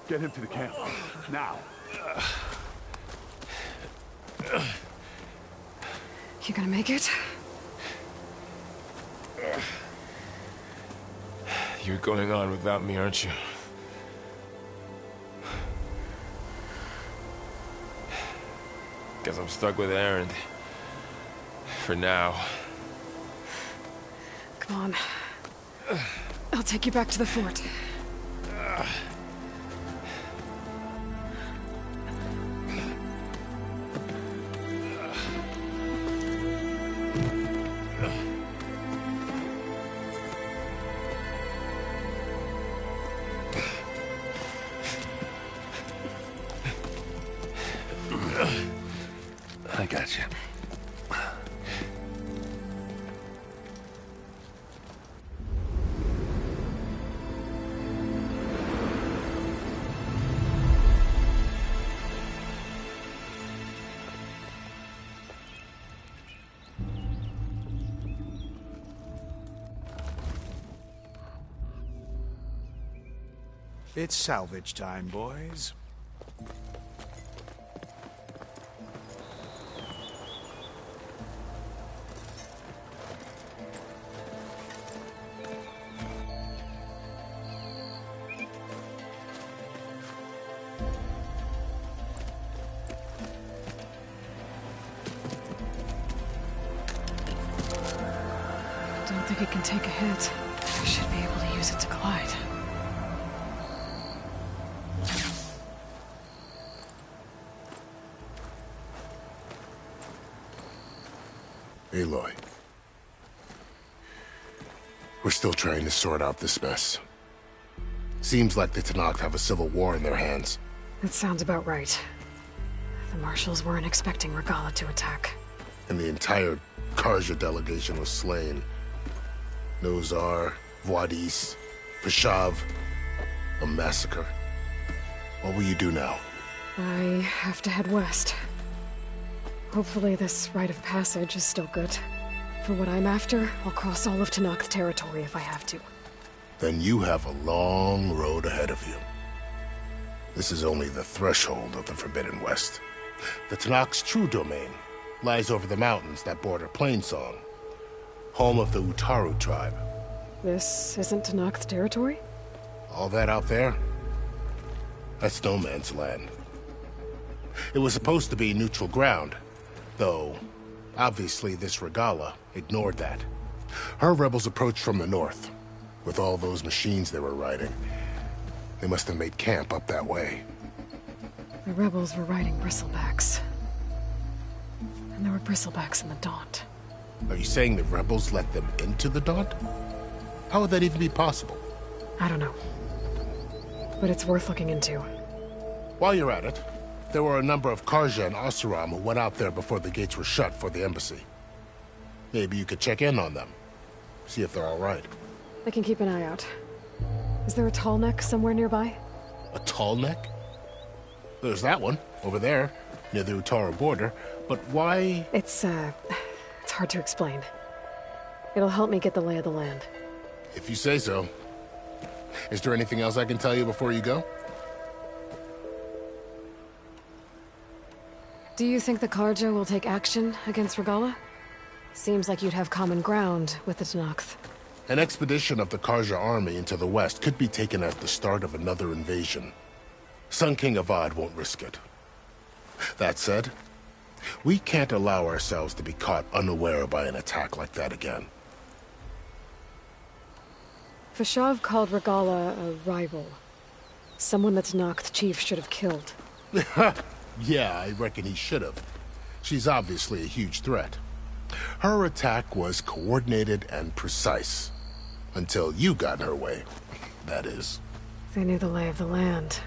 Speaker 11: Get him to the camp. Now.
Speaker 7: You gonna make it?
Speaker 13: You're going on without me, aren't you? Guess I'm stuck with Erend. For now.
Speaker 7: Come on. I'll take you back to the fort.
Speaker 2: I got you.
Speaker 11: It's salvage time, boys.
Speaker 7: Don't think it can take a hit. I should be able to use it to glide.
Speaker 19: Aloy. We're still trying to sort out this mess. Seems like the Tenakth have a civil war in their hands.
Speaker 7: That sounds about right. The Marshals weren't expecting Regalla to attack.
Speaker 19: And the entire Karja delegation was slain. Nozar, Wadis, Fashav. A massacre. What will you do now?
Speaker 7: I have to head west. Hopefully this rite of passage is still good. For what I'm after, I'll cross all of Tenakth territory if I have to.
Speaker 19: Then you have a long road ahead of you. This is only the threshold of the Forbidden West. The Tenakth's true domain lies over the mountains that border Plainsong, home of the Utaru tribe.
Speaker 7: This isn't Tenakth territory?
Speaker 19: All that out there? That's no man's land. It was supposed to be neutral ground, though obviously this Regalla ignored that. Her rebels approached from the north. With all those machines they were riding, they must have made camp up that way.
Speaker 7: The rebels were riding bristlebacks. And there were bristlebacks in the Daunt.
Speaker 19: Are you saying the rebels let them into the Daunt? How would that even be possible?
Speaker 7: I don't know. But it's worth looking into.
Speaker 19: While you're at it, there were a number of Carja and Oseram who went out there before the gates were shut for the embassy. Maybe you could check in on them. See if they're all right.
Speaker 7: I can keep an eye out. Is there a tall neck somewhere nearby?
Speaker 19: A tall neck? There's that one, over there, near the Utaru border. But why?
Speaker 7: It's hard to explain. It'll help me get the lay of the land.
Speaker 19: If you say so. Is there anything else I can tell you before you go?
Speaker 7: Do you think the Carja will take action against Regalla? Seems like you'd have common ground with the Tenakth.
Speaker 19: An expedition of the Carja army into the west could be taken as the start of another invasion. Sun King Avad won't risk it. That said, we can't allow ourselves to be caught unaware by an attack like that again.
Speaker 7: Fashav called Regalla a rival. Someone the Tenakth chief should have killed.
Speaker 19: Yeah, I reckon he should have. She's obviously a huge threat. Her attack was coordinated and precise. Until you got in her way, that is.
Speaker 7: They knew the lay of the land.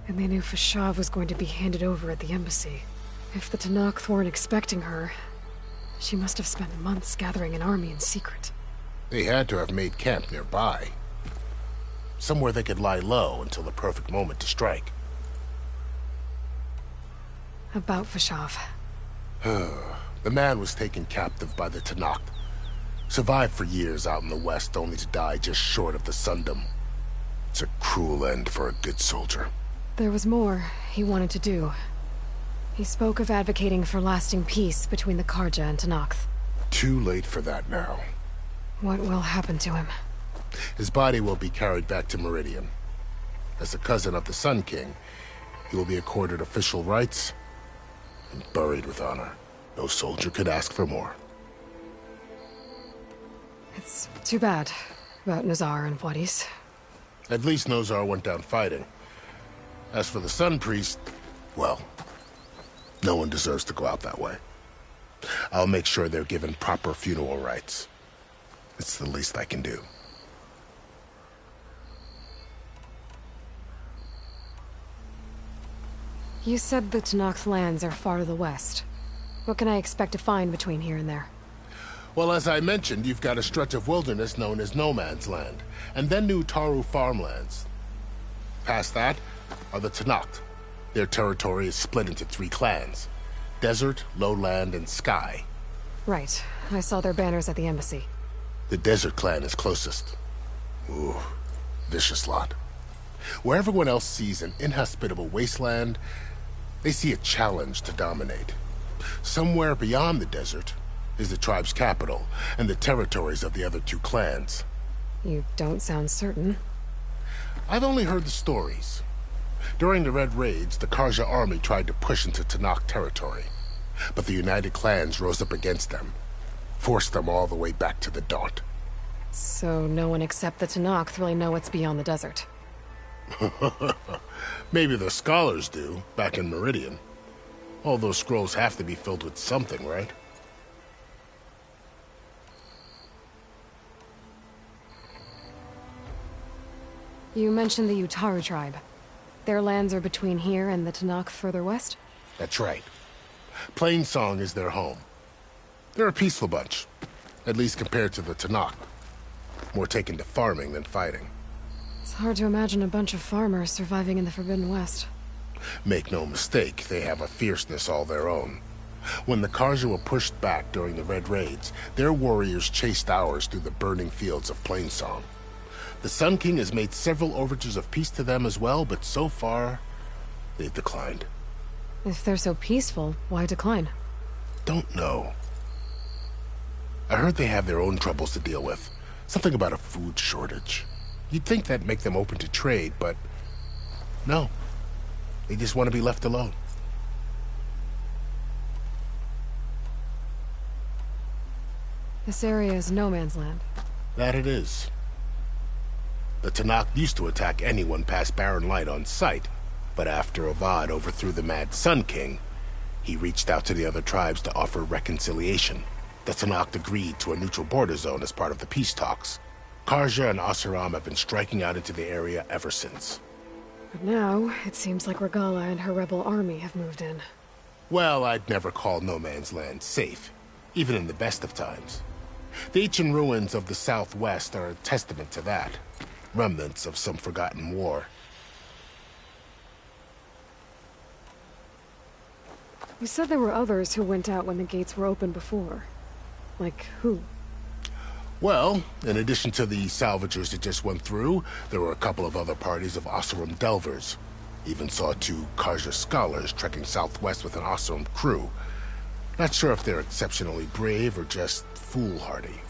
Speaker 7: And they knew Fashav was going to be handed over at the embassy. If the Tenakth weren't expecting her, she must have spent months gathering an army in secret.
Speaker 19: They had to have made camp nearby. Somewhere they could lie low until the perfect moment to strike.
Speaker 7: About Fashav.
Speaker 19: The man was taken captive by the Tenakth. Survived for years out in the west, only to die just short of the Sundom. It's a cruel end for a good soldier.
Speaker 7: There was more he wanted to do. He spoke of advocating for lasting peace between the Carja and Tenakth.
Speaker 19: Too late for that now.
Speaker 7: What will happen to him?
Speaker 19: His body will be carried back to Meridian. As a cousin of the Sun King, he will be accorded official rights and buried with honor. No soldier could ask for more.
Speaker 7: It's too bad about Nazar and Wadis.
Speaker 19: At least Nozar went down fighting. As for the Sun Priest, well, no one deserves to go out that way. I'll make sure they're given proper funeral rites. It's the least I can do.
Speaker 7: You said the Tenakth lands are far to the west. What can I expect to find between here and there?
Speaker 19: Well, as I mentioned, you've got a stretch of wilderness known as No Man's Land, and then New Utaru farmlands. Past that are the Tenakth. Their territory is split into 3 clans: Desert, Lowland, and Sky.
Speaker 7: Right. I saw their banners at the embassy.
Speaker 19: The Desert clan is closest. Ooh, vicious lot. Where everyone else sees an inhospitable wasteland, they see a challenge to dominate. Somewhere beyond the desert is the tribe's capital and the territories of the other 2 clans.
Speaker 7: You don't sound certain.
Speaker 19: I've only heard the stories. During the Red Raids, the Carja army tried to push into Tenakth territory, but the United Clans rose up against them, forced them all the way back to the Daunt.
Speaker 7: So no one except the Tenakth really know what's beyond the desert.
Speaker 19: Maybe the scholars do, back in Meridian. All those scrolls have to be filled with something, right?
Speaker 7: You mentioned the Utaru tribe. Their lands are between here and the Tenakth further west?
Speaker 19: That's right. Plainsong is their home. They're a peaceful bunch, at least compared to the Tenakth. More taken to farming than fighting.
Speaker 7: It's hard to imagine a bunch of farmers surviving in the Forbidden West.
Speaker 19: Make no mistake, they have a fierceness all their own. When the Carja were pushed back during the Red Raids, their warriors chased ours through the burning fields of Plainsong. The Sun King has made several overtures of peace to them as well, but so far, they've declined.
Speaker 7: If they're so peaceful, why decline?
Speaker 19: Don't know. I heard they have their own troubles to deal with. Something about a food shortage. You'd think that'd make them open to trade, but no. They just want to be left alone.
Speaker 7: This area is no man's land.
Speaker 19: That it is. The Tenakth used to attack anyone past Barren Light on sight, but after Avad overthrew the Mad Sun King, he reached out to the other tribes to offer reconciliation. The Tenakth agreed to a neutral border zone as part of the peace talks. Carja and Oseram have been striking out into the area ever since.
Speaker 7: But now, it seems like Regalla and her rebel army have moved in.
Speaker 19: Well, I'd never call no man's land safe, even in the best of times. The ancient ruins of the Southwest are a testament to that. Remnants of some forgotten war.
Speaker 7: You said there were others who went out when the gates were open before. Like who?
Speaker 19: Well, in addition to the salvagers that just went through, there were a couple of other parties of Oseram delvers. Even saw 2 Carja scholars trekking southwest with an Oseram crew. Not sure if they're exceptionally brave or just foolhardy.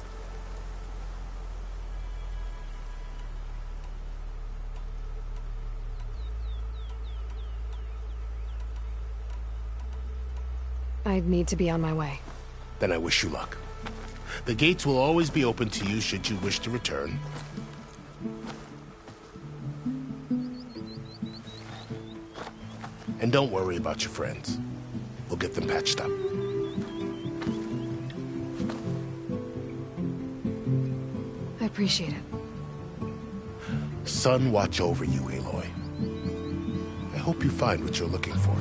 Speaker 7: I need to be on my way.
Speaker 19: Then I wish you luck. The gates will always be open to you should you wish to return. And don't worry about your friends. We'll get them patched up.
Speaker 7: I appreciate it.
Speaker 19: Sun watch over you, Aloy. I hope you find what you're looking for.